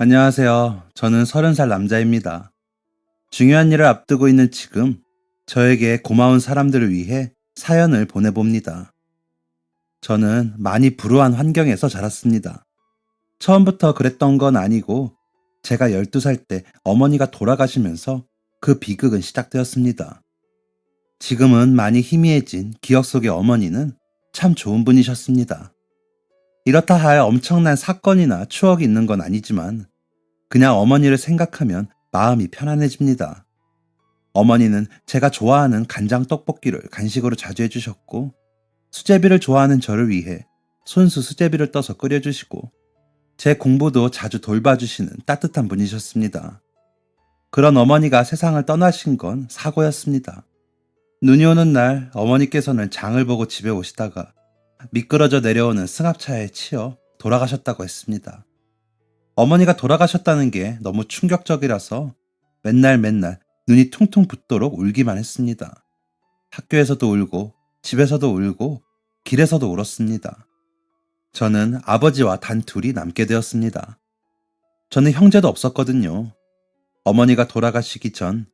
안녕하세요. 저는 30살 남자입니다. 중요한 일을 앞두고 있는 지금 저에게 고마운 사람들을 위해 사연을 보내봅니다. 저는 많이 불우한 환경에서 자랐습니다. 처음부터 그랬던 건 아니고 제가 12살 때 어머니가 돌아가시면서 그 비극은 시작되었습니다. 지금은 많이 희미해진 기억 속의 어머니는 참 좋은 분이셨습니다. 이렇다 할 엄청난 사건이나 추억이 있는 건 아니지만 그냥 어머니를 생각하면 마음이 편안해집니다. 어머니는 제가 좋아하는 간장 떡볶이를 간식으로 자주 해주셨고, 수제비를 좋아하는 저를 위해 손수 수제비를 떠서 끓여주시고, 제 공부도 자주 돌봐주시는 따뜻한 분이셨습니다. 그런 어머니가 세상을 떠나신 건 사고였습니다. 눈이 오는 날 어머니께서는 장을 보고 집에 오시다가 미끄러져 내려오는 승합차에 치여 돌아가셨다고 했습니다. 어머니가 돌아가셨다는 게 너무 충격적이라서 맨날 눈이 퉁퉁 붓도록 울기만 했습니다. 학교에서도 울고 집에서도 울고 길에서도 울었습니다. 저는 아버지와 단 둘이 남게 되었습니다. 저는 형제도 없었거든요. 어머니가 돌아가시기 전,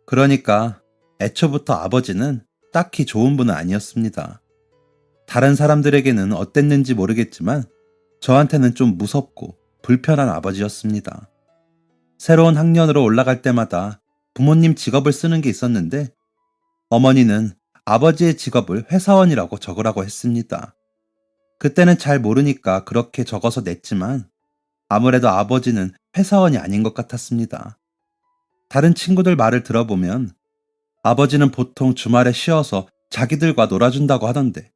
그러니까 애초부터 아버지는 딱히 좋은 분은 아니었습니다. 다른 사람들에게는 어땠는지 모르겠지만 저한테는 좀 무섭고 불편한 아버지였습니다. 새로운 학년으로 올라갈 때마다 부모님 직업을 쓰는 게 있었는데 어머니는 아버지의 직업을 회사원이라고 적으라고 했습니다. 그때는 잘 모르니까 그렇게 적어서 냈지만 아무래도 아버지는 회사원이 아닌 것 같았습니다. 다른 친구들 말을 들어보면 아버지는 보통 주말에 쉬어서 자기들과 놀아준다고 하던데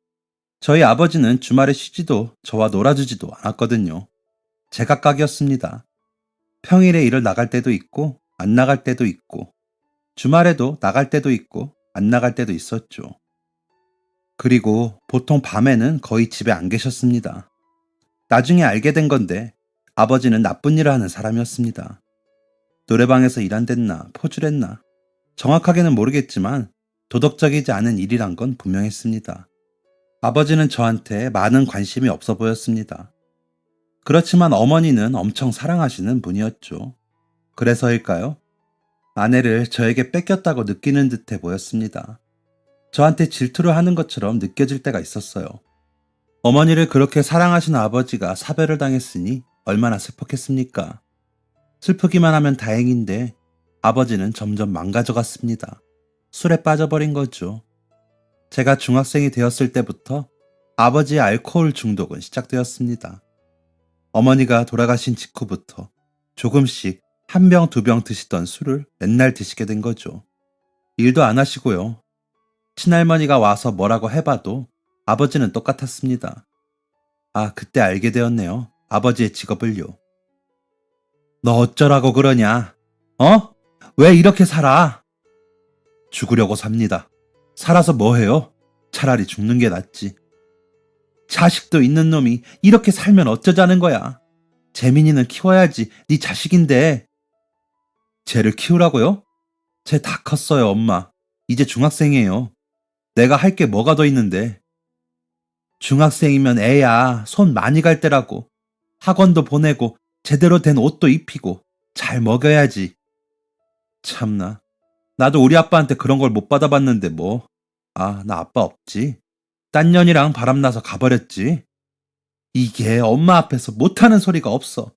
저희 아버지는 주말에 쉬지도 저와 놀아주지도 않았거든요. 제각각이었습니다. 평일에 일을 나갈 때도 있고 안 나갈 때도 있고 주말에도 나갈 때도 있고 안 나갈 때도 있었죠. 그리고 보통 밤에는 거의 집에 안 계셨습니다. 나중에 알게 된 건데 아버지는 나쁜 일을 하는 사람이었습니다. 노래방에서 일 안 됐나 포줄했나 정확하게는 모르겠지만 도덕적이지 않은 일이란 건 분명했습니다. 아버지는 저한테 많은 관심이 없어 보였습니다. 그렇지만 어머니는 엄청 사랑하시는 분이었죠. 그래서일까요? 아내를 저에게 뺏겼다고 느끼는 듯해 보였습니다. 저한테 질투를 하는 것처럼 느껴질 때가 있었어요. 어머니를 그렇게 사랑하시는 아버지가 사별을 당했으니 얼마나 슬펐겠습니까? 슬프기만 하면 다행인데 아버지는 점점 망가져갔습니다. 술에 빠져버린 거죠. 제가 중학생이 되었을 때부터 아버지의 알코올 중독은 시작되었습니다. 어머니가 돌아가신 직후부터 조금씩 한 병, 두 병 드시던 술을 맨날 드시게 된 거죠. 일도 안 하시고요. 친할머니가 와서 뭐라고 해봐도 아버지는 똑같았습니다. 아, 그때 알게 되었네요. 아버지의 직업을요. 너 어쩌라고 그러냐? 어? 왜 이렇게 살아? 죽으려고 삽니다. 살아서 뭐 해요? 차라리 죽는 게 낫지. 자식도 있는 놈이 이렇게 살면 어쩌자는 거야. 재민이는 키워야지. 네 자식인데. 쟤를 키우라고요? 쟤 다 컸어요, 엄마. 이제 중학생이에요. 내가 할 게 뭐가 더 있는데. 중학생이면 애야. 손 많이 갈 때라고. 학원도 보내고 제대로 된 옷도 입히고 잘 먹여야지. 참나. 나도 우리 아빠한테 그런 걸 못 받아봤는데 뭐. 아, 나 아빠 없지. 딴 년이랑 바람나서 가버렸지. 이게 엄마 앞에서 못하는 소리가 없어.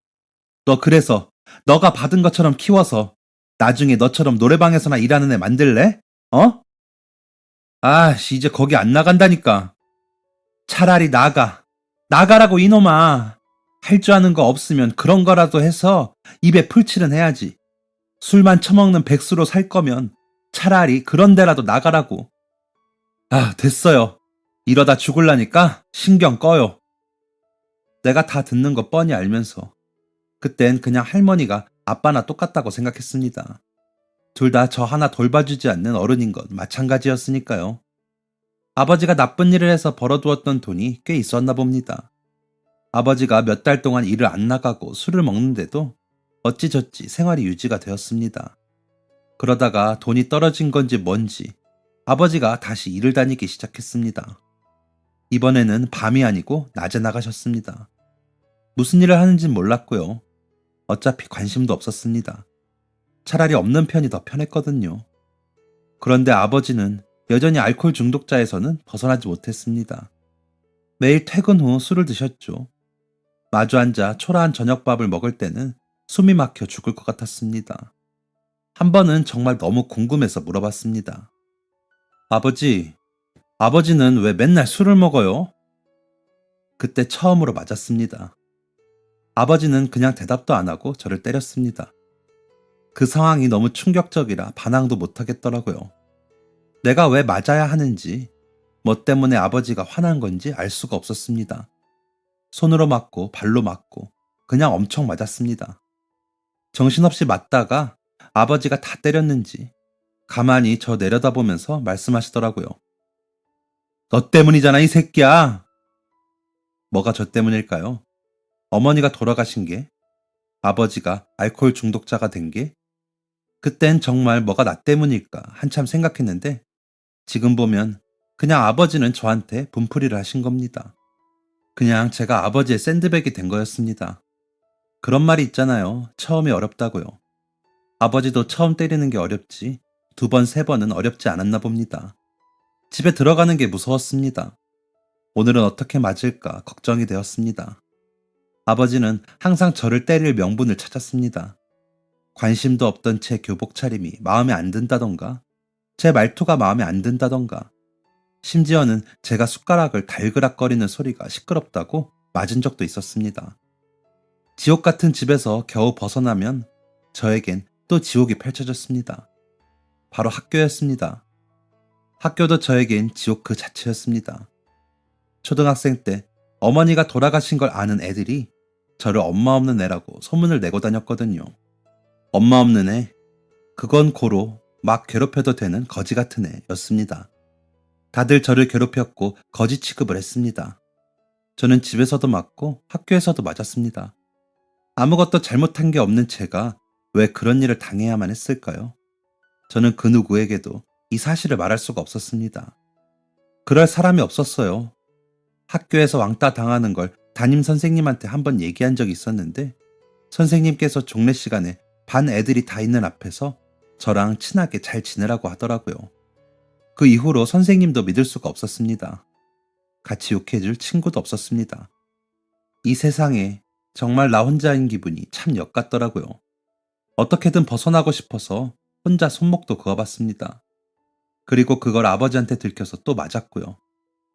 너 그래서 너가 받은 것처럼 키워서 나중에 너처럼 노래방에서나 일하는 애 만들래? 어? 아씨, 이제 거기 안 나간다니까. 차라리 나가. 나가라고 이놈아. 할 줄 아는 거 없으면 그런 거라도 해서 입에 풀칠은 해야지. 술만 처먹는 백수로 살 거면 차라리 그런 데라도 나가라고. 아, 됐어요. 이러다 죽을라니까 신경 꺼요. 내가 다 듣는 거 뻔히 알면서 그땐 그냥 할머니가 아빠나 똑같다고 생각했습니다. 둘 다 저 하나 돌봐주지 않는 어른인 건 마찬가지였으니까요. 아버지가 나쁜 일을 해서 벌어두었던 돈이 꽤 있었나 봅니다. 아버지가 몇 달 동안 일을 안 나가고 술을 먹는데도 어찌저찌 생활이 유지가 되었습니다. 그러다가 돈이 떨어진 건지 뭔지 아버지가 다시 일을 다니기 시작했습니다. 이번에는 밤이 아니고 낮에 나가셨습니다. 무슨 일을 하는진 몰랐고요. 어차피 관심도 없었습니다. 차라리 없는 편이 더 편했거든요. 그런데 아버지는 여전히 알코올 중독자에서는 벗어나지 못했습니다. 매일 퇴근 후 술을 드셨죠. 마주 앉아 초라한 저녁밥을 먹을 때는 숨이 막혀 죽을 것 같았습니다. 한 번은 정말 너무 궁금해서 물어봤습니다. 아버지, 아버지는 왜 맨날 술을 먹어요? 그때 처음으로 맞았습니다. 아버지는 그냥 대답도 안 하고 저를 때렸습니다. 그 상황이 너무 충격적이라 반항도 못하겠더라고요. 내가 왜 맞아야 하는지, 뭐 때문에 아버지가 화난 건지 알 수가 없었습니다. 손으로 맞고 발로 맞고 그냥 엄청 맞았습니다. 정신없이 맞다가 아버지가 다 때렸는지 가만히 저 내려다보면서 말씀하시더라고요. 너 때문이잖아, 이 새끼야! 뭐가 저 때문일까요? 어머니가 돌아가신 게? 아버지가 알코올 중독자가 된 게? 그땐 정말 뭐가 나 때문일까 한참 생각했는데 지금 보면 그냥 아버지는 저한테 분풀이를 하신 겁니다. 그냥 제가 아버지의 샌드백이 된 거였습니다. 그런 말이 있잖아요. 처음이 어렵다고요. 아버지도 처음 때리는 게 어렵지 두 번, 세 번은 어렵지 않았나 봅니다. 집에 들어가는 게 무서웠습니다. 오늘은 어떻게 맞을까 걱정이 되었습니다. 아버지는 항상 저를 때릴 명분을 찾았습니다. 관심도 없던 제 교복 차림이 마음에 안 든다던가, 제 말투가 마음에 안 든다던가, 심지어는 제가 숟가락을 달그락거리는 소리가 시끄럽다고 맞은 적도 있었습니다. 지옥 같은 집에서 겨우 벗어나면 저에겐 또 지옥이 펼쳐졌습니다. 바로 학교였습니다. 학교도 저에겐 지옥 그 자체였습니다. 초등학생 때 어머니가 돌아가신 걸 아는 애들이 저를 엄마 없는 애라고 소문을 내고 다녔거든요. 엄마 없는 애, 그건 고로 막 괴롭혀도 되는 거지 같은 애였습니다. 다들 저를 괴롭혔고 거지 취급을 했습니다. 저는 집에서도 맞고 학교에서도 맞았습니다. 아무것도 잘못한 게 없는 제가 왜 그런 일을 당해야만 했을까요? 저는 그 누구에게도 이 사실을 말할 수가 없었습니다. 그럴 사람이 없었어요. 학교에서 왕따 당하는 걸 담임 선생님한테 한번 얘기한 적이 있었는데 선생님께서 종례 시간에 반 애들이 다 있는 앞에서 저랑 친하게 잘 지내라고 하더라고요. 그 이후로 선생님도 믿을 수가 없었습니다. 같이 욕해줄 친구도 없었습니다. 이 세상에 정말 나 혼자인 기분이 참 역같더라고요. 어떻게든 벗어나고 싶어서 혼자 손목도 그어봤습니다. 그리고 그걸 아버지한테 들켜서 또 맞았고요.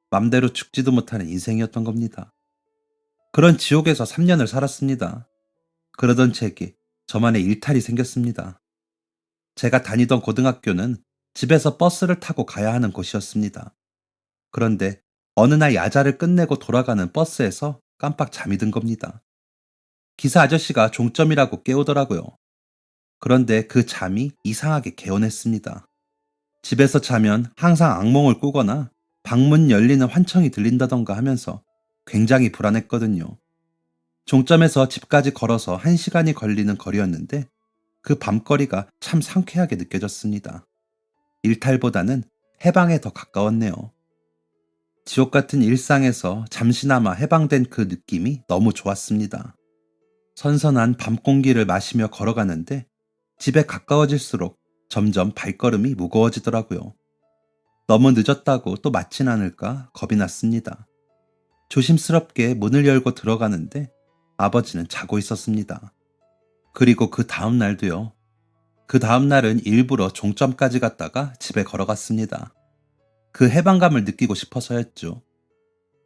맘대로 죽지도 못하는 인생이었던 겁니다. 그런 지옥에서 3년을 살았습니다. 그러던 제게 저만의 일탈이 생겼습니다. 제가 다니던 고등학교는 집에서 버스를 타고 가야 하는 곳이었습니다. 그런데 어느 날 야자를 끝내고 돌아가는 버스에서 깜빡 잠이 든 겁니다. 기사 아저씨가 종점이라고 깨우더라고요. 그런데 그 잠이 이상하게 개운했습니다. 집에서 자면 항상 악몽을 꾸거나 방문 열리는 환청이 들린다던가 하면서 굉장히 불안했거든요. 종점에서 집까지 걸어서 1시간이 걸리는 거리였는데 그 밤거리가 참 상쾌하게 느껴졌습니다. 일탈보다는 해방에 더 가까웠네요. 지옥 같은 일상에서 잠시나마 해방된 그 느낌이 너무 좋았습니다. 선선한 밤 공기를 마시며 걸어가는데 집에 가까워질수록 점점 발걸음이 무거워지더라고요. 너무 늦었다고 또 맞진 않을까 겁이 났습니다. 조심스럽게 문을 열고 들어가는데 아버지는 자고 있었습니다. 그리고 그 다음 날도요. 그 다음 날은 일부러 종점까지 갔다가 집에 걸어갔습니다. 그 해방감을 느끼고 싶어서였죠.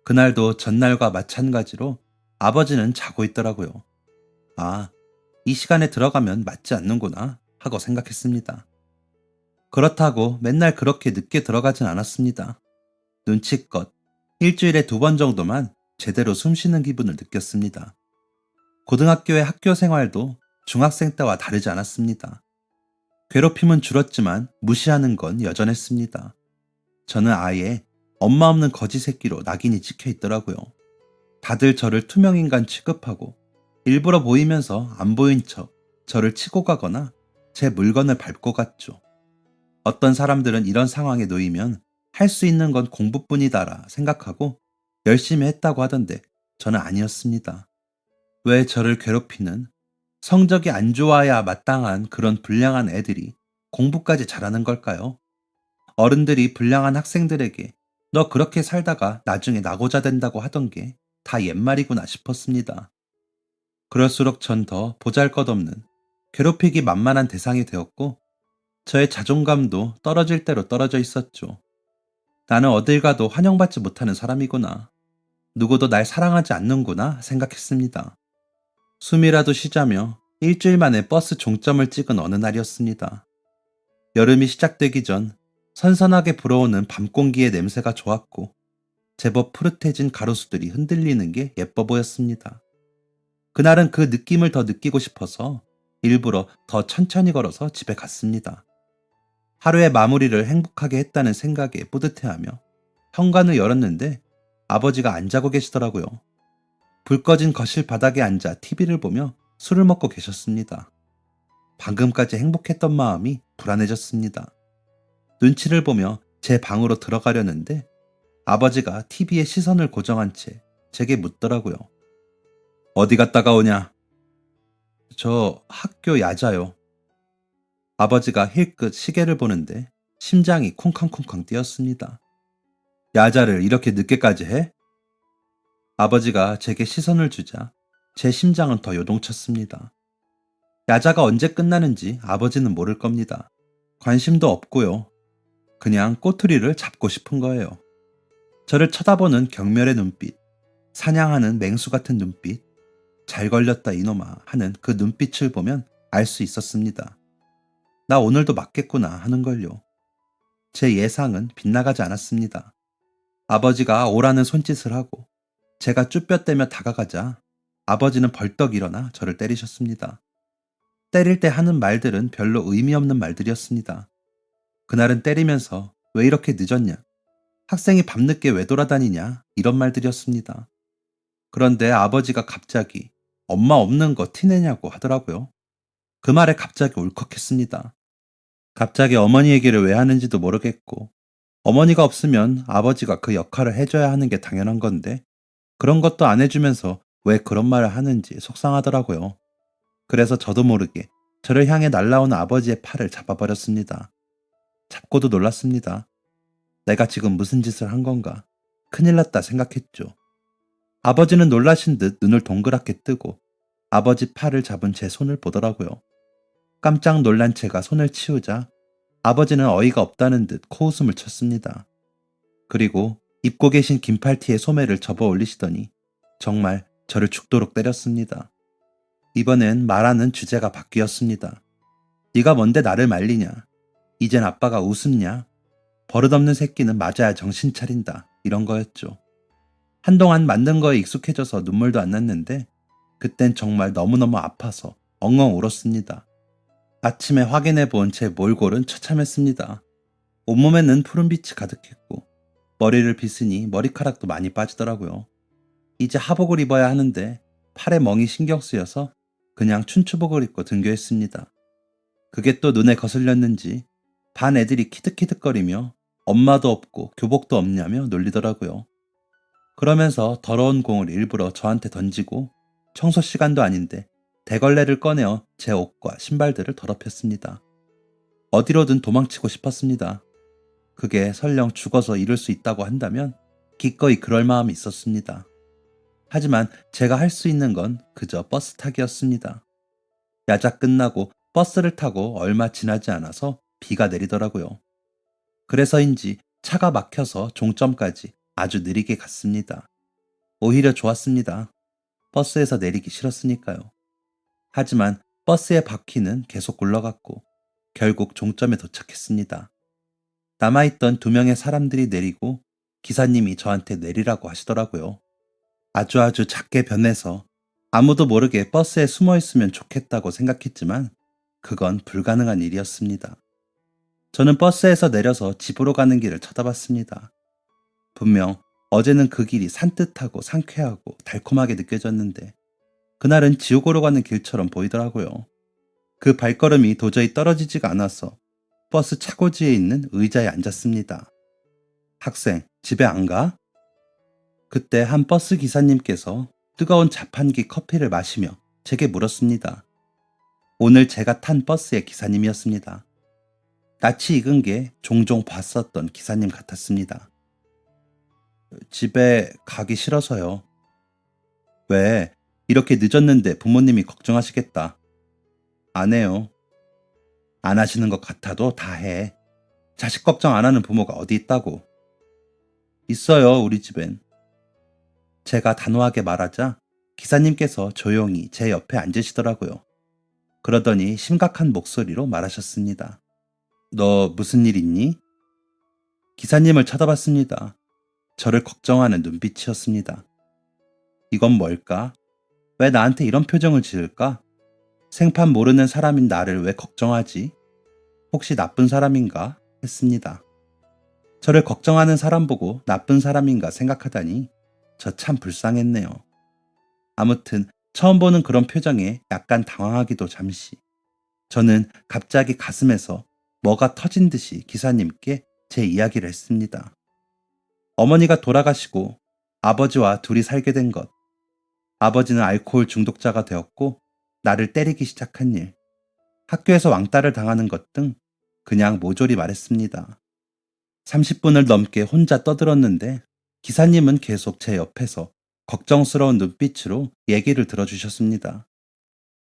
그날도 전날과 마찬가지로 아버지는 자고 있더라고요. 아, 이 시간에 들어가면 맞지 않는구나 하고 생각했습니다. 그렇다고 맨날 그렇게 늦게 들어가진 않았습니다. 눈치껏 일주일에 2번 정도만 제대로 숨 쉬는 기분을 느꼈습니다. 고등학교의 학교 생활도 중학생 때와 다르지 않았습니다. 괴롭힘은 줄었지만 무시하는 건 여전했습니다. 저는 아예 엄마 없는 거지 새끼로 낙인이 찍혀 있더라고요. 다들 저를 투명인간 취급하고 일부러 보이면서 안 보인 척 저를 치고 가거나 제 물건을 밟고 갔죠. 어떤 사람들은 이런 상황에 놓이면 할 수 있는 건 공부뿐이다라 생각하고 열심히 했다고 하던데 저는 아니었습니다. 왜 저를 괴롭히는 성적이 안 좋아야 마땅한 그런 불량한 애들이 공부까지 잘하는 걸까요? 어른들이 불량한 학생들에게 너 그렇게 살다가 나중에 낙오자 된다고 하던 게 다 옛말이구나 싶었습니다. 그럴수록 전 더 보잘것없는 괴롭히기 만만한 대상이 되었고 저의 자존감도 떨어질 대로 떨어져 있었죠. 나는 어딜 가도 환영받지 못하는 사람이구나. 누구도 날 사랑하지 않는구나 생각했습니다. 숨이라도 쉬자며 일주일 만에 버스 종점을 찍은 어느 날이었습니다. 여름이 시작되기 전 선선하게 불어오는 밤 공기의 냄새가 좋았고 제법 푸릇해진 가로수들이 흔들리는 게 예뻐 보였습니다. 그날은 그 느낌을 더 느끼고 싶어서 일부러 더 천천히 걸어서 집에 갔습니다. 하루의 마무리를 행복하게 했다는 생각에 뿌듯해하며 현관을 열었는데 아버지가 안 자고 계시더라고요. 불 꺼진 거실 바닥에 앉아 TV를 보며 술을 먹고 계셨습니다. 방금까지 행복했던 마음이 불안해졌습니다. 눈치를 보며 제 방으로 들어가려는데 아버지가 TV에 시선을 고정한 채 제게 묻더라고요. 어디 갔다가 오냐? 저 학교 야자요. 아버지가 힐끗 시계를 보는데 심장이 쿵쾅쿵쾅 뛰었습니다. 야자를 이렇게 늦게까지 해? 아버지가 제게 시선을 주자 제 심장은 더 요동쳤습니다. 야자가 언제 끝나는지 아버지는 모를 겁니다. 관심도 없고요. 그냥 꼬투리를 잡고 싶은 거예요. 저를 쳐다보는 경멸의 눈빛, 사냥하는 맹수 같은 눈빛, 잘 걸렸다 이놈아 하는 그 눈빛을 보면 알 수 있었습니다. 나 오늘도 맞겠구나 하는 걸요. 제 예상은 빗나가지 않았습니다. 아버지가 오라는 손짓을 하고 제가 쭈뼛대며 다가가자 아버지는 벌떡 일어나 저를 때리셨습니다. 때릴 때 하는 말들은 별로 의미 없는 말들이었습니다. 그날은 때리면서 왜 이렇게 늦었냐? 학생이 밤늦게 왜 돌아다니냐? 이런 말들이었습니다. 그런데 아버지가 갑자기 엄마 없는 거 티내냐고 하더라고요. 그 말에 갑자기 울컥했습니다. 갑자기 어머니 얘기를 왜 하는지도 모르겠고 어머니가 없으면 아버지가 그 역할을 해줘야 하는 게 당연한 건데 그런 것도 안 해주면서 왜 그런 말을 하는지 속상하더라고요. 그래서 저도 모르게 저를 향해 날라오는 아버지의 팔을 잡아버렸습니다. 잡고도 놀랐습니다. 내가 지금 무슨 짓을 한 건가? 큰일 났다 생각했죠. 아버지는 놀라신 듯 눈을 동그랗게 뜨고 아버지 팔을 잡은 제 손을 보더라고요. 깜짝 놀란 채가 손을 치우자 아버지는 어이가 없다는 듯 코웃음을 쳤습니다. 그리고 입고 계신 긴팔티에 소매를 접어 올리시더니 정말 저를 죽도록 때렸습니다. 이번엔 말하는 주제가 바뀌었습니다. 네가 뭔데 나를 말리냐? 이젠 아빠가 우습냐? 버릇없는 새끼는 맞아야 정신 차린다. 이런 거였죠. 한동안 만든 거에 익숙해져서 눈물도 안 났는데 그땐 정말 너무너무 아파서 엉엉 울었습니다. 아침에 확인해 본 제 몰골은 처참했습니다. 온몸에는 푸른빛이 가득했고 머리를 빗으니 머리카락도 많이 빠지더라고요. 이제 하복을 입어야 하는데 팔에 멍이 신경 쓰여서 그냥 춘추복을 입고 등교했습니다. 그게 또 눈에 거슬렸는지 반 애들이 키득키득거리며 엄마도 없고 교복도 없냐며 놀리더라고요. 그러면서 더러운 공을 일부러 저한테 던지고 청소 시간도 아닌데 대걸레를 꺼내어 제 옷과 신발들을 더럽혔습니다. 어디로든 도망치고 싶었습니다. 그게 설령 죽어서 이룰 수 있다고 한다면 기꺼이 그럴 마음이 있었습니다. 하지만 제가 할 수 있는 건 그저 버스 타기였습니다. 야자 끝나고 버스를 타고 얼마 지나지 않아서 비가 내리더라고요. 그래서인지 차가 막혀서 종점까지 아주 느리게 갔습니다. 오히려 좋았습니다. 버스에서 내리기 싫었으니까요. 하지만 버스의 바퀴는 계속 굴러갔고 결국 종점에 도착했습니다. 남아있던 2명의 사람들이 내리고 기사님이 저한테 내리라고 하시더라고요. 아주 작게 변해서 아무도 모르게 버스에 숨어 있으면 좋겠다고 생각했지만 그건 불가능한 일이었습니다. 저는 버스에서 내려서 집으로 가는 길을 쳐다봤습니다. 분명 어제는 그 길이 산뜻하고 상쾌하고 달콤하게 느껴졌는데 그날은 지옥으로 가는 길처럼 보이더라고요. 그 발걸음이 도저히 떨어지지가 않아서 버스 차고지에 있는 의자에 앉았습니다. 학생, 집에 안 가? 그때 한 버스 기사님께서 뜨거운 자판기 커피를 마시며 제게 물었습니다. 오늘 제가 탄 버스의 기사님이었습니다. 낯이 익은 게 종종 봤었던 기사님 같았습니다. 집에 가기 싫어서요. 왜? 이렇게 늦었는데 부모님이 걱정하시겠다. 안 해요. 안 하시는 것 같아도 다 해. 자식 걱정 안 하는 부모가 어디 있다고. 있어요, 우리 집엔. 제가 단호하게 말하자 기사님께서 조용히 제 옆에 앉으시더라고요. 그러더니 심각한 목소리로 말하셨습니다. 너 무슨 일 있니? 기사님을 쳐다봤습니다. 저를 걱정하는 눈빛이었습니다. 이건 뭘까? 왜 나한테 이런 표정을 지을까? 생판 모르는 사람인 나를 왜 걱정하지? 혹시 나쁜 사람인가? 했습니다. 저를 걱정하는 사람 보고 나쁜 사람인가 생각하다니 저 참 불쌍했네요. 아무튼 처음 보는 그런 표정에 약간 당황하기도 잠시. 저는 갑자기 가슴에서 뭐가 터진 듯이 기사님께 제 이야기를 했습니다. 어머니가 돌아가시고 아버지와 둘이 살게 된 것. 아버지는 알코올 중독자가 되었고 나를 때리기 시작한 일. 학교에서 왕따를 당하는 것 등 그냥 모조리 말했습니다. 30분을 넘게 혼자 떠들었는데 기사님은 계속 제 옆에서 걱정스러운 눈빛으로 얘기를 들어주셨습니다.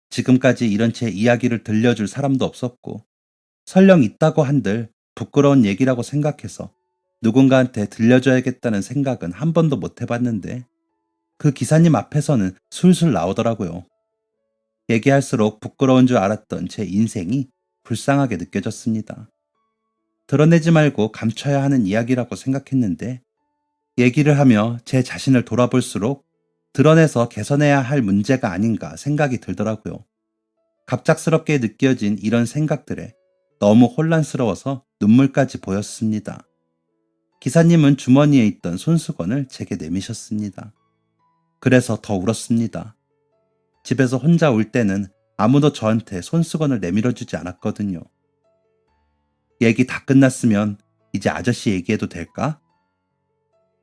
지금까지 이런 제 이야기를 들려줄 사람도 없었고 설령 있다고 한들 부끄러운 얘기라고 생각해서 누군가한테 들려줘야겠다는 생각은 한 번도 못 해봤는데 그 기사님 앞에서는 술술 나오더라고요. 얘기할수록 부끄러운 줄 알았던 제 인생이 불쌍하게 느껴졌습니다. 드러내지 말고 감춰야 하는 이야기라고 생각했는데 얘기를 하며 제 자신을 돌아볼수록 드러내서 개선해야 할 문제가 아닌가 생각이 들더라고요. 갑작스럽게 느껴진 이런 생각들에 너무 혼란스러워서 눈물까지 보였습니다. 기사님은 주머니에 있던 손수건을 제게 내미셨습니다. 그래서 더 울었습니다. 집에서 혼자 울 때는 아무도 저한테 손수건을 내밀어주지 않았거든요. 얘기 다 끝났으면 이제 아저씨 얘기해도 될까?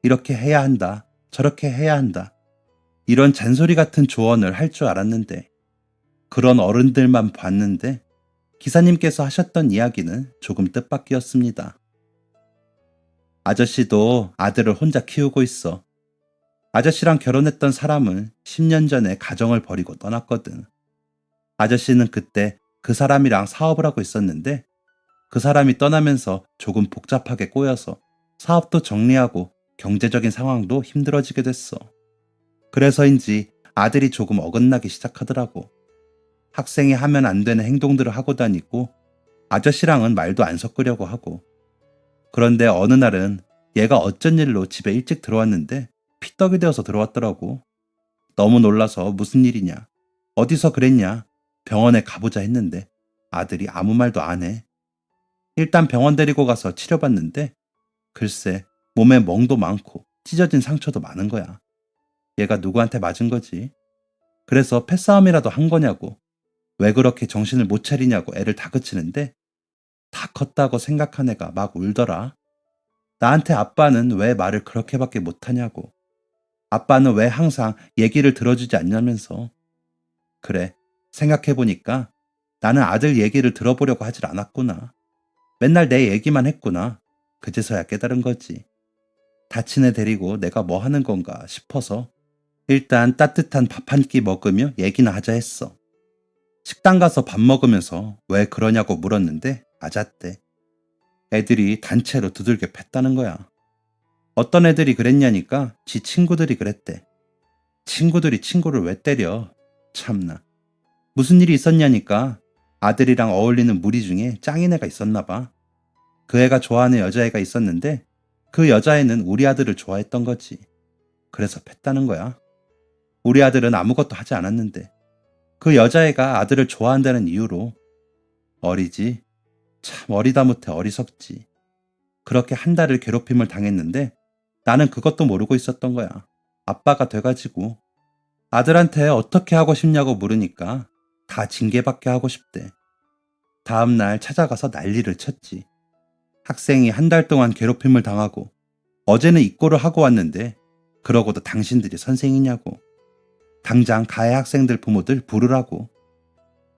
이렇게 해야 한다. 저렇게 해야 한다. 이런 잔소리 같은 조언을 할 줄 알았는데 그런 어른들만 봤는데 기사님께서 하셨던 이야기는 조금 뜻밖이었습니다. 아저씨도 아들을 혼자 키우고 있어. 아저씨랑 결혼했던 사람은 10년 전에 가정을 버리고 떠났거든. 아저씨는 그때 그 사람이랑 사업을 하고 있었는데 그 사람이 떠나면서 조금 복잡하게 꼬여서 사업도 정리하고 경제적인 상황도 힘들어지게 됐어. 그래서인지 아들이 조금 어긋나기 시작하더라고. 학생이 하면 안 되는 행동들을 하고 다니고 아저씨랑은 말도 안 섞으려고 하고. 그런데 어느 날은 얘가 어쩐 일로 집에 일찍 들어왔는데 피떡이 되어서 들어왔더라고. 너무 놀라서 무슨 일이냐, 어디서 그랬냐, 병원에 가보자 했는데 아들이 아무 말도 안 해. 일단 병원 데리고 가서 치료받는데 글쎄 몸에 멍도 많고 찢어진 상처도 많은 거야. 얘가 누구한테 맞은 거지? 그래서 패싸움이라도 한 거냐고, 왜 그렇게 정신을 못 차리냐고 애를 다그치는데 다 컸다고 생각한 애가 막 울더라. 나한테 아빠는 왜 말을 그렇게밖에 못하냐고, 아빠는 왜 항상 얘기를 들어주지 않냐면서. 그래, 생각해보니까 나는 아들 얘기를 들어보려고 하질 않았구나. 맨날 내 얘기만 했구나. 그제서야 깨달은 거지. 다친 애 데리고 내가 뭐 하는 건가 싶어서 일단 따뜻한 밥 한 끼 먹으며 얘기나 하자 했어. 식당 가서 밥 먹으면서 왜 그러냐고 물었는데 맞았대. 애들이 단체로 두들겨 팼다는 거야. 어떤 애들이 그랬냐니까 지 친구들이 그랬대. 친구들이 친구를 왜 때려? 참나. 무슨 일이 있었냐니까 아들이랑 어울리는 무리 중에 짱인 애가 있었나 봐. 그 애가 좋아하는 여자애가 있었는데 그 여자애는 우리 아들을 좋아했던 거지. 그래서 팼다는 거야. 우리 아들은 아무것도 하지 않았는데 그 여자애가 아들을 좋아한다는 이유로. 어리지? 참 어리다 못해 어리석지. 그렇게 한 달을 괴롭힘을 당했는데 나는 그것도 모르고 있었던 거야. 아빠가 돼가지고 아들한테 어떻게 하고 싶냐고 물으니까 다 징계받게 하고 싶대. 다음날 찾아가서 난리를 쳤지. 학생이 한 달 동안 괴롭힘을 당하고 어제는 입고를 하고 왔는데 그러고도 당신들이 선생이냐고. 당장 가해 학생들 부모들 부르라고.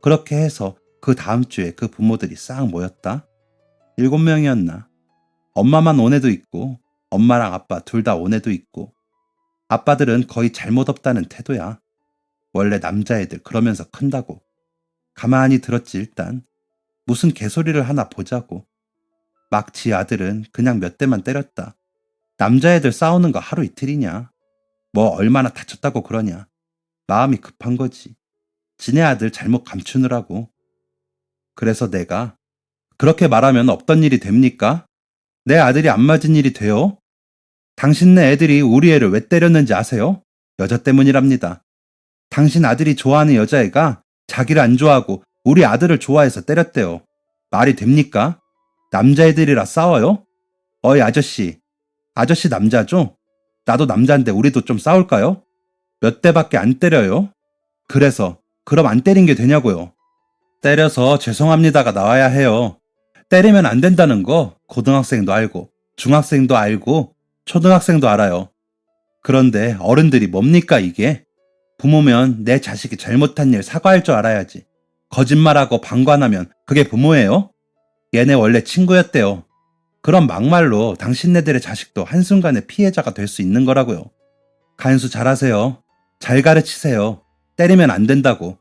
그렇게 해서 그 다음 주에 그 부모들이 싹 모였다. 7명이었나. 엄마만 온 애도 있고 엄마랑 아빠 둘 다 온 애도 있고. 아빠들은 거의 잘못 없다는 태도야. 원래 남자애들 그러면서 큰다고. 가만히 들었지 일단. 무슨 개소리를 하나 보자고. 막 지 아들은 그냥 몇 대만 때렸다. 남자애들 싸우는 거 하루 이틀이냐. 뭐 얼마나 다쳤다고 그러냐. 마음이 급한 거지. 지네 아들 잘못 감추느라고. 그래서 내가 그렇게 말하면 없던 일이 됩니까? 내 아들이 안 맞은 일이 돼요? 당신네 애들이 우리 애를 왜 때렸는지 아세요? 여자 때문이랍니다. 당신 아들이 좋아하는 여자애가 자기를 안 좋아하고 우리 아들을 좋아해서 때렸대요. 말이 됩니까? 남자애들이라 싸워요? 어이 아저씨. 아저씨 남자죠? 나도 남자인데 우리도 좀 싸울까요? 몇 대밖에 안 때려요? 그래서 그럼 안 때린 게 되냐고요? 때려서 죄송합니다가 나와야 해요. 때리면 안 된다는 거 고등학생도 알고 중학생도 알고 초등학생도 알아요. 그런데 어른들이 뭡니까 이게? 부모면 내 자식이 잘못한 일 사과할 줄 알아야지. 거짓말하고 방관하면 그게 부모예요? 얘네 원래 친구였대요. 그럼 막말로 당신네들의 자식도 한순간에 피해자가 될 수 있는 거라고요. 간수 잘하세요. 잘 가르치세요. 때리면 안 된다고.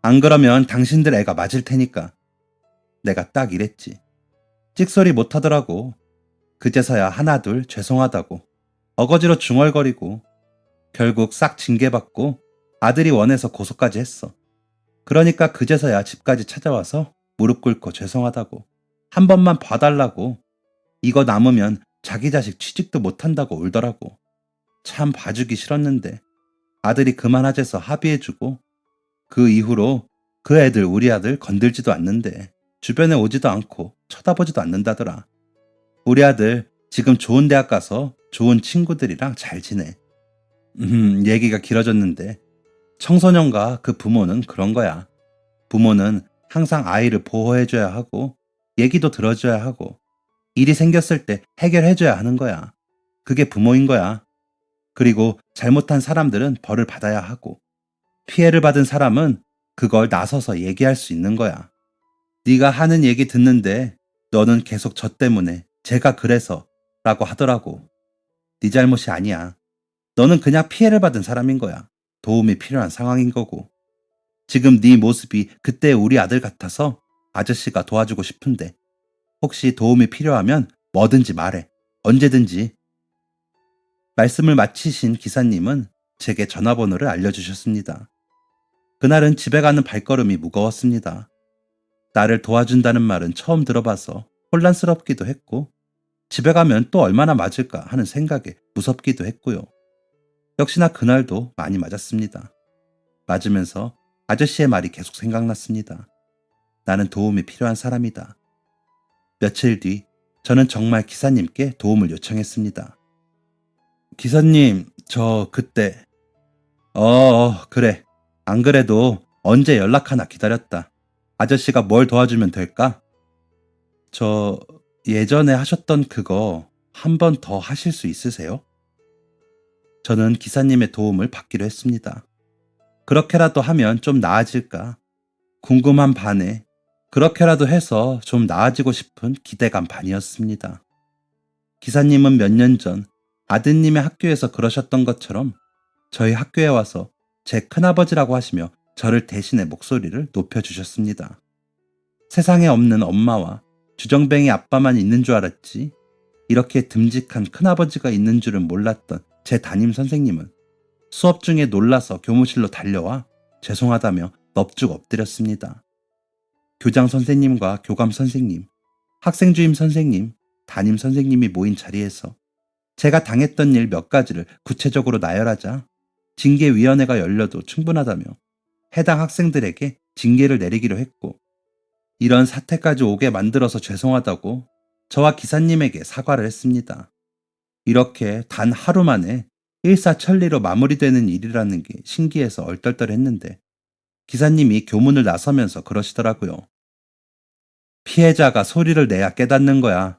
안 그러면 당신들 애가 맞을 테니까. 내가 딱 이랬지. 찍소리 못하더라고. 그제서야 하나둘 죄송하다고. 어거지로 중얼거리고 결국 싹 징계받고 아들이 원해서 고소까지 했어. 그러니까 그제서야 집까지 찾아와서 무릎 꿇고 죄송하다고. 한 번만 봐달라고. 이거 남으면 자기 자식 취직도 못한다고 울더라고. 참 봐주기 싫었는데 아들이 그만하재서 합의해주고 그 이후로 그 애들 우리 아들 건들지도 않는데 주변에 오지도 않고 쳐다보지도 않는다더라. 우리 아들 지금 좋은 대학 가서 좋은 친구들이랑 잘 지내. 얘기가 길어졌는데 청소년과 그 부모는 그런 거야. 부모는 항상 아이를 보호해줘야 하고 얘기도 들어줘야 하고 일이 생겼을 때 해결해줘야 하는 거야. 그게 부모인 거야. 그리고 잘못한 사람들은 벌을 받아야 하고 피해를 받은 사람은 그걸 나서서 얘기할 수 있는 거야. 네가 하는 얘기 듣는데 너는 계속 저 때문에 제가 그래서 라고 하더라고. 네 잘못이 아니야. 너는 그냥 피해를 받은 사람인 거야. 도움이 필요한 상황인 거고. 지금 네 모습이 그때 우리 아들 같아서 아저씨가 도와주고 싶은데 혹시 도움이 필요하면 뭐든지 말해. 언제든지. 말씀을 마치신 기사님은 제게 전화번호를 알려주셨습니다. 그날은 집에 가는 발걸음이 무거웠습니다. 나를 도와준다는 말은 처음 들어봐서 혼란스럽기도 했고 집에 가면 또 얼마나 맞을까 하는 생각에 무섭기도 했고요. 역시나 그날도 많이 맞았습니다. 맞으면서 아저씨의 말이 계속 생각났습니다. 나는 도움이 필요한 사람이다. 며칠 뒤 저는 정말 기사님께 도움을 요청했습니다. 기사님, 저 그때 그래. 안 그래도 언제 연락하나 기다렸다. 아저씨가 뭘 도와주면 될까? 저 예전에 하셨던 그거 한 번 더 하실 수 있으세요? 저는 기사님의 도움을 받기로 했습니다. 그렇게라도 하면 좀 나아질까? 궁금한 반에 그렇게라도 해서 좀 나아지고 싶은 기대감 반이었습니다. 기사님은 몇 년 전 아드님의 학교에서 그러셨던 것처럼 저희 학교에 와서 제 큰아버지라고 하시며 저를 대신해 목소리를 높여주셨습니다. 세상에 없는 엄마와 주정뱅이 아빠만 있는 줄 알았지 이렇게 듬직한 큰아버지가 있는 줄은 몰랐던 제 담임 선생님은 수업 중에 놀라서 교무실로 달려와 죄송하다며 넙죽 엎드렸습니다. 교장 선생님과 교감 선생님, 학생주임 선생님, 담임 선생님이 모인 자리에서 제가 당했던 일 몇 가지를 구체적으로 나열하자 징계위원회가 열려도 충분하다며 해당 학생들에게 징계를 내리기로 했고 이런 사태까지 오게 만들어서 죄송하다고 저와 기사님에게 사과를 했습니다. 이렇게 단 하루 만에 일사천리로 마무리되는 일이라는 게 신기해서 얼떨떨했는데 기사님이 교문을 나서면서 그러시더라고요. 피해자가 소리를 내야 깨닫는 거야.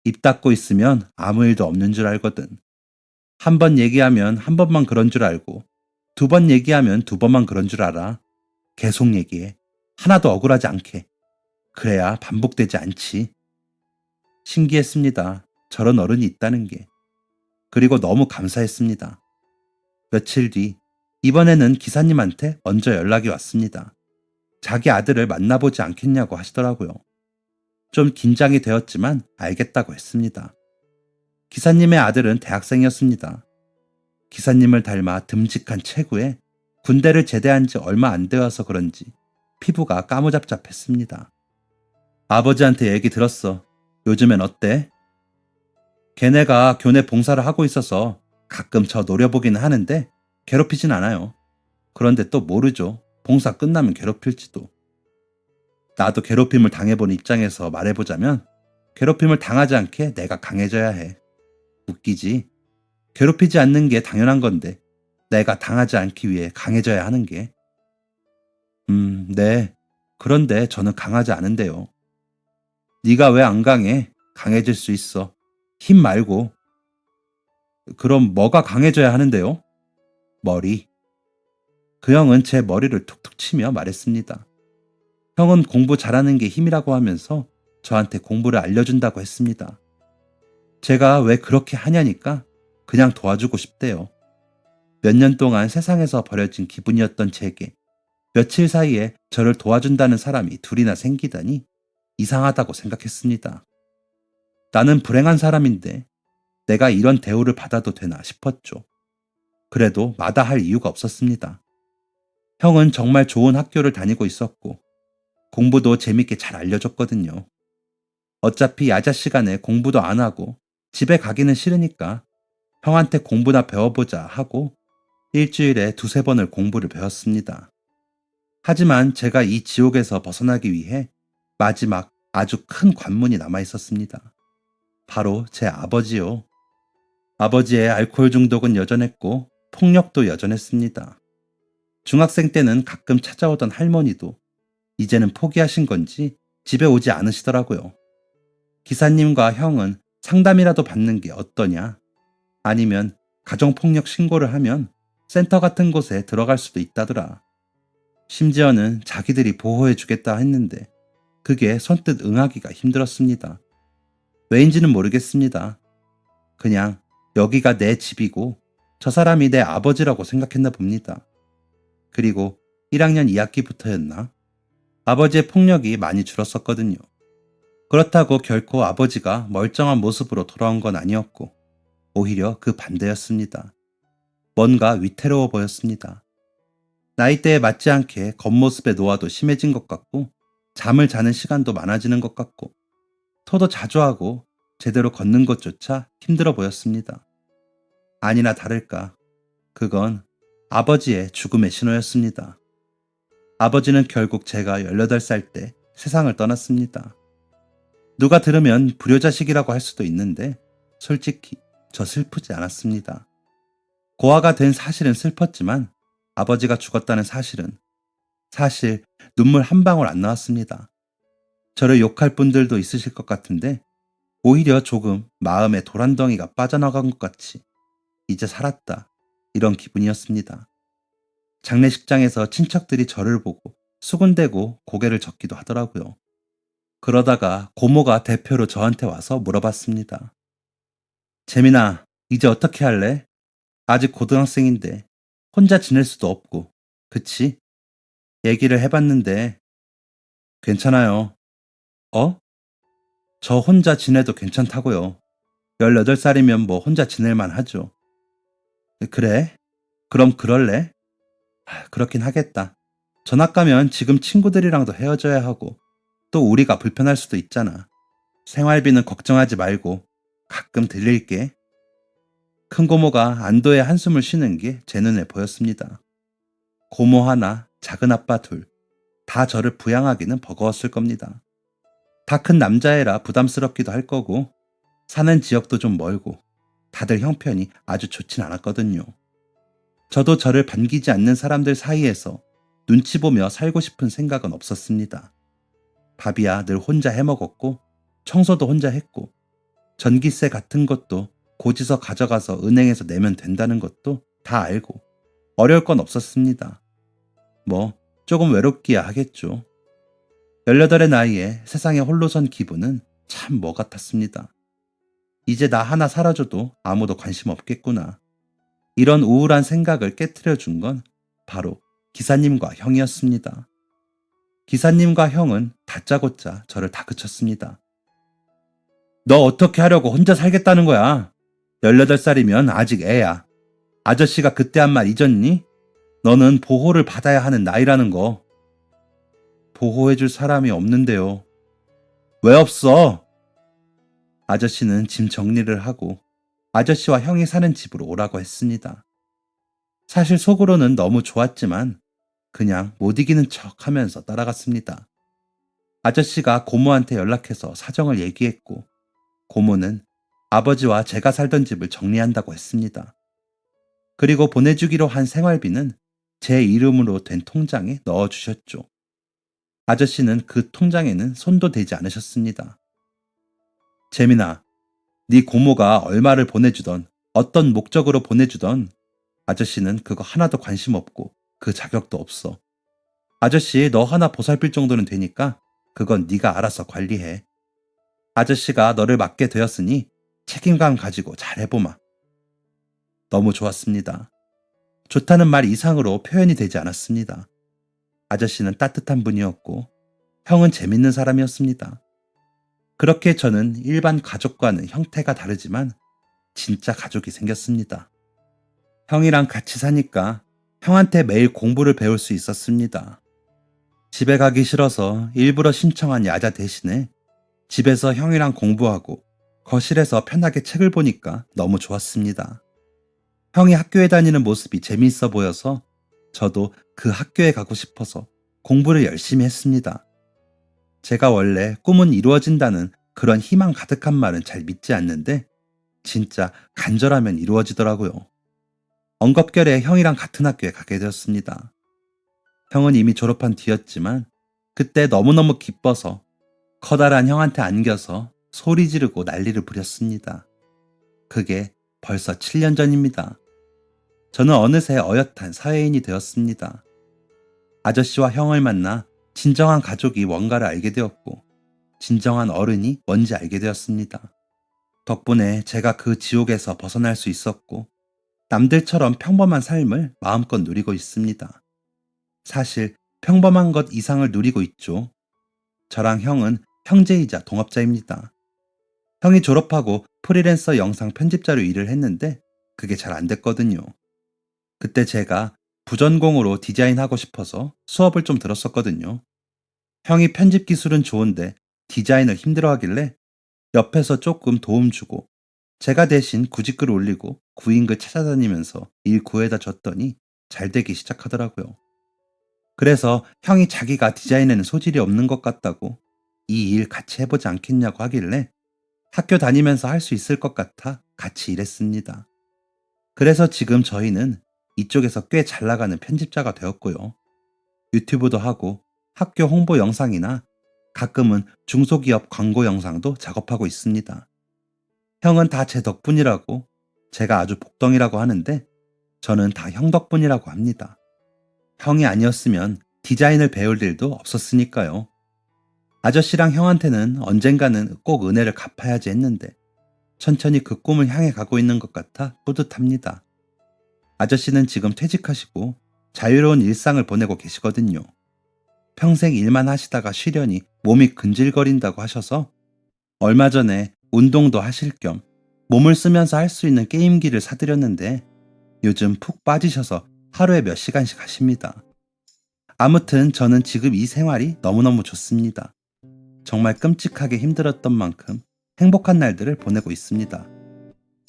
입 닫고 있으면 아무 일도 없는 줄 알거든. 한 번 얘기하면 한 번만 그런 줄 알고 2번 얘기하면 2번만 그런 줄 알아. 계속 얘기해. 하나도 억울하지 않게. 그래야 반복되지 않지. 신기했습니다. 저런 어른이 있다는 게. 그리고 너무 감사했습니다. 며칠 뒤, 이번에는 기사님한테 먼저 연락이 왔습니다. 자기 아들을 만나보지 않겠냐고 하시더라고요. 좀 긴장이 되었지만 알겠다고 했습니다. 기사님의 아들은 대학생이었습니다. 기사님을 닮아 듬직한 체구에 군대를 제대한 지 얼마 안 되어서 그런지 피부가 까무잡잡했습니다. 아버지한테 얘기 들었어. 요즘엔 어때? 걔네가 교내 봉사를 하고 있어서 가끔 저 노려보기는 하는데 괴롭히진 않아요. 그런데 또 모르죠. 봉사 끝나면 괴롭힐지도. 나도 괴롭힘을 당해본 입장에서 말해보자면 괴롭힘을 당하지 않게 내가 강해져야 해. 웃기지? 괴롭히지 않는 게 당연한 건데 내가 당하지 않기 위해 강해져야 하는 게. 네. 그런데 저는 강하지 않은데요. 네가 왜 안 강해? 강해질 수 있어. 힘 말고. 그럼 뭐가 강해져야 하는데요? 머리. 그 형은 제 머리를 툭툭 치며 말했습니다. 형은 공부 잘하는 게 힘이라고 하면서 저한테 공부를 알려준다고 했습니다. 제가 왜 그렇게 하냐니까 그냥 도와주고 싶대요. 몇 년 동안 세상에서 버려진 기분이었던 제게 며칠 사이에 저를 도와준다는 사람이 둘이나 생기다니 이상하다고 생각했습니다. 나는 불행한 사람인데 내가 이런 대우를 받아도 되나 싶었죠. 그래도 마다할 이유가 없었습니다. 형은 정말 좋은 학교를 다니고 있었고 공부도 재밌게 잘 알려줬거든요. 어차피 야자 시간에 공부도 안 하고 집에 가기는 싫으니까 형한테 공부나 배워보자 하고 일주일에 두세 번을 공부를 배웠습니다. 하지만 제가 이 지옥에서 벗어나기 위해 마지막 아주 큰 관문이 남아 있었습니다. 바로 제 아버지요. 아버지의 알코올 중독은 여전했고 폭력도 여전했습니다. 중학생 때는 가끔 찾아오던 할머니도 이제는 포기하신 건지 집에 오지 않으시더라고요. 기사님과 형은 상담이라도 받는 게 어떠냐? 아니면 가정폭력 신고를 하면 센터 같은 곳에 들어갈 수도 있다더라. 심지어는 자기들이 보호해주겠다 했는데 그게 선뜻 응하기가 힘들었습니다. 왜인지는 모르겠습니다. 그냥 여기가 내 집이고 저 사람이 내 아버지라고 생각했나 봅니다. 그리고 1학년 2학기부터였나? 아버지의 폭력이 많이 줄었었거든요. 그렇다고 결코 아버지가 멀쩡한 모습으로 돌아온 건 아니었고 오히려 그 반대였습니다. 뭔가 위태로워 보였습니다. 나이대에 맞지 않게 겉모습의 노화도 심해진 것 같고 잠을 자는 시간도 많아지는 것 같고 토도 자주 하고 제대로 걷는 것조차 힘들어 보였습니다. 아니나 다를까 그건 아버지의 죽음의 신호였습니다. 아버지는 결국 제가 18살 때 세상을 떠났습니다. 누가 들으면 불효자식이라고 할 수도 있는데 솔직히 저 슬프지 않았습니다. 고아가 된 사실은 슬펐지만 아버지가 죽었다는 사실은 사실 눈물 한 방울 안 나왔습니다. 저를 욕할 분들도 있으실 것 같은데 오히려 조금 마음에 도란덩이가 빠져나간 것 같이 이제 살았다 이런 기분이었습니다. 장례식장에서 친척들이 저를 보고 수군대고 고개를 젓기도 하더라고요. 그러다가 고모가 대표로 저한테 와서 물어봤습니다. 재민아, 이제 어떻게 할래? 아직 고등학생인데 혼자 지낼 수도 없고, 그치? 얘기를 해봤는데 괜찮아요. 어? 저 혼자 지내도 괜찮다고요. 18살이면 뭐 혼자 지낼만 하죠. 그래? 그럼 그럴래? 그렇긴 하겠다. 전학 가면 지금 친구들이랑도 헤어져야 하고 또 우리가 불편할 수도 있잖아. 생활비는 걱정하지 말고 가끔 들릴게. 큰 고모가 안도의 한숨을 쉬는 게 제 눈에 보였습니다. 고모 하나, 작은 아빠 둘, 다 저를 부양하기는 버거웠을 겁니다. 다 큰 남자애라 부담스럽기도 할 거고 사는 지역도 좀 멀고 다들 형편이 아주 좋진 않았거든요. 저도 저를 반기지 않는 사람들 사이에서 눈치 보며 살고 싶은 생각은 없었습니다. 밥이야 늘 혼자 해먹었고 청소도 혼자 했고 전기세 같은 것도 고지서 가져가서 은행에서 내면 된다는 것도 다 알고 어려울 건 없었습니다. 뭐 조금 외롭기야 하겠죠. 18의 나이에 세상에 홀로 선 기분은 참 뭐 같았습니다. 이제 나 하나 사라져도 아무도 관심 없겠구나. 이런 우울한 생각을 깨트려 준 건 바로 기사님과 형이었습니다. 기사님과 형은 다짜고짜 저를 다그쳤습니다. 너 어떻게 하려고 혼자 살겠다는 거야? 18살이면 아직 애야. 아저씨가 그때 한 말 잊었니? 너는 보호를 받아야 하는 나이라는 거. 보호해줄 사람이 없는데요. 왜 없어? 아저씨는 짐 정리를 하고 아저씨와 형이 사는 집으로 오라고 했습니다. 사실 속으로는 너무 좋았지만 그냥 못 이기는 척 하면서 따라갔습니다. 아저씨가 고모한테 연락해서 사정을 얘기했고 고모는 아버지와 제가 살던 집을 정리한다고 했습니다. 그리고 보내주기로 한 생활비는 제 이름으로 된 통장에 넣어주셨죠. 아저씨는 그 통장에는 손도 대지 않으셨습니다. 재민아, 네 고모가 얼마를 보내주던 어떤 목적으로 보내주던 아저씨는 그거 하나도 관심 없고 그 자격도 없어. 아저씨 너 하나 보살필 정도는 되니까 그건 네가 알아서 관리해. 아저씨가 너를 맡게 되었으니 책임감 가지고 잘 해보마. 너무 좋았습니다. 좋다는 말 이상으로 표현이 되지 않았습니다. 아저씨는 따뜻한 분이었고 형은 재밌는 사람이었습니다. 그렇게 저는 일반 가족과는 형태가 다르지만 진짜 가족이 생겼습니다. 형이랑 같이 사니까 형한테 매일 공부를 배울 수 있었습니다. 집에 가기 싫어서 일부러 신청한 야자 대신에 집에서 형이랑 공부하고 거실에서 편하게 책을 보니까 너무 좋았습니다. 형이 학교에 다니는 모습이 재미있어 보여서 저도 그 학교에 가고 싶어서 공부를 열심히 했습니다. 제가 원래 꿈은 이루어진다는 그런 희망 가득한 말은 잘 믿지 않는데 진짜 간절하면 이루어지더라고요. 엉겁결에 형이랑 같은 학교에 가게 되었습니다. 형은 이미 졸업한 뒤였지만 그때 너무너무 기뻐서 커다란 형한테 안겨서 소리 지르고 난리를 부렸습니다. 그게 벌써 7년 전입니다. 저는 어느새 어엿한 사회인이 되었습니다. 아저씨와 형을 만나 진정한 가족이 뭔가를 알게 되었고 진정한 어른이 뭔지 알게 되었습니다. 덕분에 제가 그 지옥에서 벗어날 수 있었고 남들처럼 평범한 삶을 마음껏 누리고 있습니다. 사실 평범한 것 이상을 누리고 있죠. 저랑 형은 형제이자 동업자입니다. 형이 졸업하고 프리랜서 영상 편집자로 일을 했는데 그게 잘 안 됐거든요. 그때 제가 부전공으로 디자인하고 싶어서 수업을 좀 들었었거든요. 형이 편집 기술은 좋은데 디자인을 힘들어하길래 옆에서 조금 도움 주고 제가 대신 구직글 올리고 구인글 찾아다니면서 일 구해다 줬더니 잘 되기 시작하더라고요. 그래서 형이 자기가 디자인에는 소질이 없는 것 같다고 이 일 같이 해보지 않겠냐고 하길래 학교 다니면서 할 수 있을 것 같아 같이 일했습니다. 그래서 지금 저희는 이쪽에서 꽤 잘 나가는 편집자가 되었고요. 유튜브도 하고 학교 홍보 영상이나 가끔은 중소기업 광고 영상도 작업하고 있습니다. 형은 다 제 덕분이라고 제가 아주 복덩이라고 하는데 저는 다 형 덕분이라고 합니다. 형이 아니었으면 디자인을 배울 일도 없었으니까요. 아저씨랑 형한테는 언젠가는 꼭 은혜를 갚아야지 했는데 천천히 그 꿈을 향해 가고 있는 것 같아 뿌듯합니다. 아저씨는 지금 퇴직하시고 자유로운 일상을 보내고 계시거든요. 평생 일만 하시다가 쉬려니 몸이 근질거린다고 하셔서 얼마 전에 운동도 하실 겸 몸을 쓰면서 할 수 있는 게임기를 사드렸는데 요즘 푹 빠지셔서 하루에 몇 시간씩 하십니다. 아무튼 저는 지금 이 생활이 너무너무 좋습니다. 정말 끔찍하게 힘들었던 만큼 행복한 날들을 보내고 있습니다.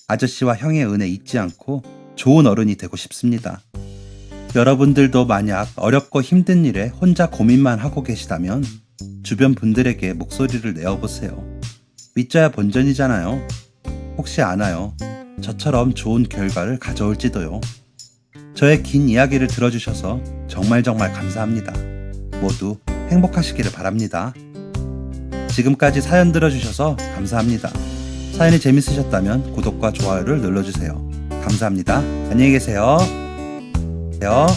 아저씨와 형의 은혜 잊지 않고 좋은 어른이 되고 싶습니다. 여러분들도 만약 어렵고 힘든 일에 혼자 고민만 하고 계시다면 주변 분들에게 목소리를 내어보세요. 믿져야 본전이잖아요. 혹시 아나요? 저처럼 좋은 결과를 가져올지도요. 저의 긴 이야기를 들어주셔서 정말 감사합니다. 모두 행복하시기를 바랍니다. 지금까지 사연 들어주셔서 감사합니다. 사연이 재밌으셨다면 구독과 좋아요를 눌러주세요. 감사합니다. 안녕히 계세요. 요.